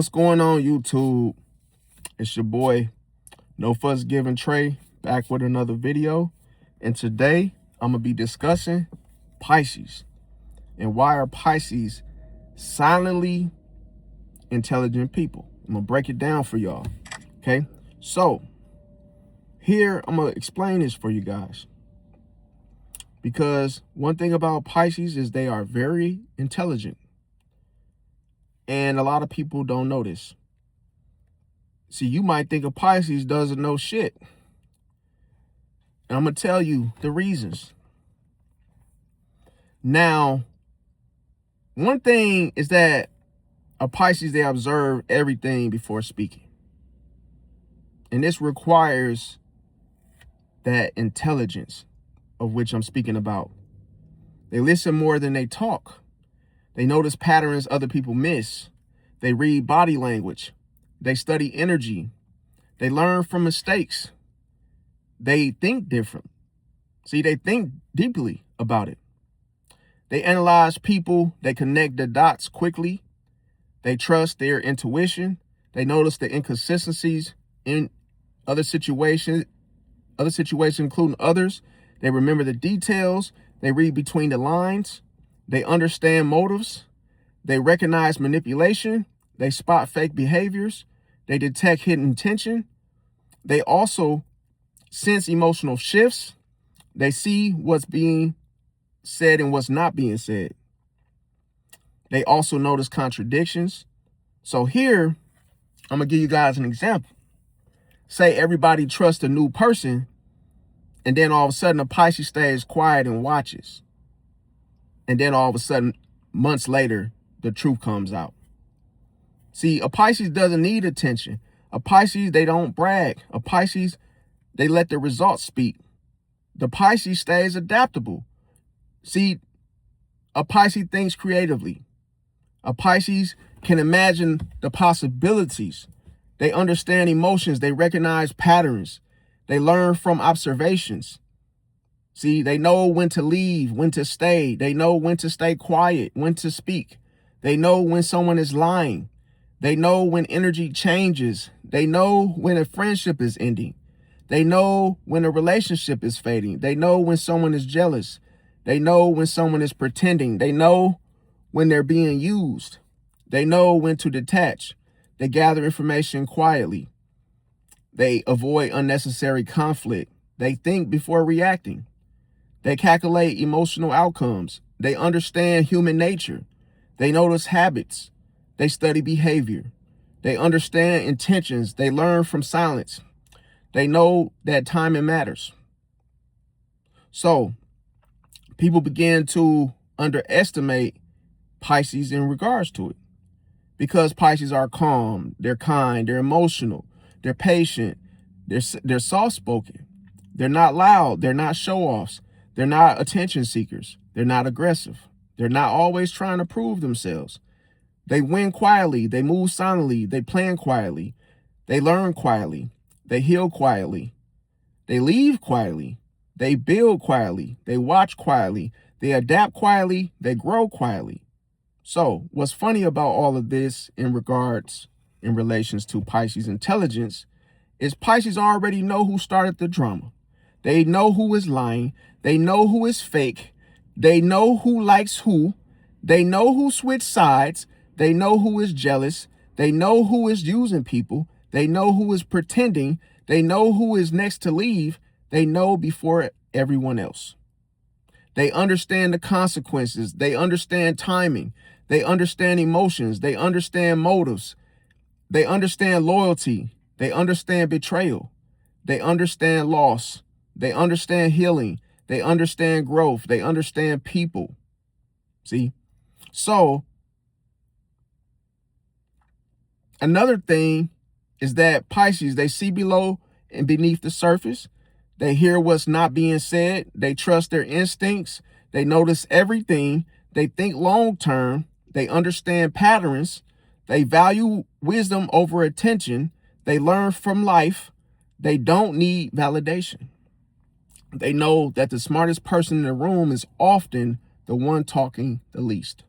What's going on, YouTube? It's your boy, No Fuss Giving Trey, back with another video. And today, I'm going to be discussing Pisces. And why are Pisces silently intelligent people? I'm going to break it down for y'all. Okay? So, here, I'm going to explain this for you guys. Because one thing about Pisces is they are very intelligent. And a lot of people don't know this. See, you might think a Pisces doesn't know shit. And I'm going to tell you the reasons. Now, one thing is that a Pisces, they observe everything before speaking. And this requires that intelligence of which I'm speaking about. They listen more than they talk. They notice patterns other people miss. They read body language. They study energy. They learn from mistakes. They think different. See, they think deeply about it. They analyze people. They connect the dots quickly. They trust their intuition. They notice the inconsistencies in other situations including others. They remember the details. They read between the lines. They understand motives. They recognize manipulation. They spot fake behaviors. They detect hidden intention. They also sense emotional shifts. They see what's being said and what's not being said. They also notice contradictions. So here, I'm going to give you guys an example. Say everybody trusts a new person, and then all of a sudden a Pisces stays quiet and watches. And then all of a sudden, months later, the truth comes out. See, a Pisces doesn't need attention. A Pisces, they don't brag. A Pisces, they let the results speak. The Pisces stays adaptable. See, a Pisces thinks creatively. A Pisces can imagine the possibilities. They understand emotions. They recognize patterns. They learn from observations. See, they know when to leave, when to stay. They know when to stay quiet, when to speak. They know when someone is lying. They know when energy changes. They know when a friendship is ending. They know when a relationship is fading. They know when someone is jealous. They know when someone is pretending. They know when they're being used. They know when to detach. They gather information quietly. They avoid unnecessary conflict. They think before reacting. They calculate emotional outcomes. They understand human nature. They notice habits. They study behavior. They understand intentions. They learn from silence. They know that timing matters. So, people begin to underestimate Pisces in regards to it. Because Pisces are calm, they're kind, they're emotional, they're patient, they're soft-spoken. They're not loud, they're not show-offs, they're not attention seekers, they're not aggressive. They're not always trying to prove themselves. They win quietly, they move silently, they plan quietly, they learn quietly, they heal quietly, they leave quietly, they build quietly, they watch quietly, they adapt quietly, they grow quietly. So what's funny about all of this in relations to Pisces intelligence is Pisces already know who started the drama. They know who is lying. They know who is fake. They know who likes who. They know who switched sides. They know who is jealous. They know who is using people. They know who is pretending. They know who is next to leave. They know before everyone else. They understand the consequences. They understand timing. They understand emotions. They understand motives. They understand loyalty. They understand betrayal. They understand loss. They understand healing. They understand growth. They understand people. See? So, another thing is that Pisces, they see below and beneath the surface. They hear what's not being said. They trust their instincts. They notice everything. They think long term. They understand patterns. They value wisdom over attention. They learn from life. They don't need validation. They know that the smartest person in the room is often the one talking the least.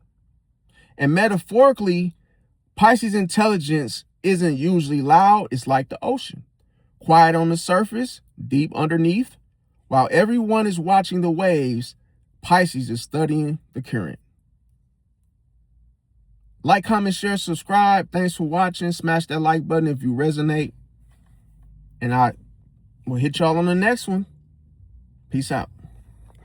And metaphorically, Pisces intelligence isn't usually loud. It's like the ocean. Quiet on the surface, deep underneath. While everyone is watching the waves, Pisces is studying the current. Like, comment, share, subscribe. Thanks for watching. Smash that like button if you resonate. And I will hit y'all on the next one. Peace out.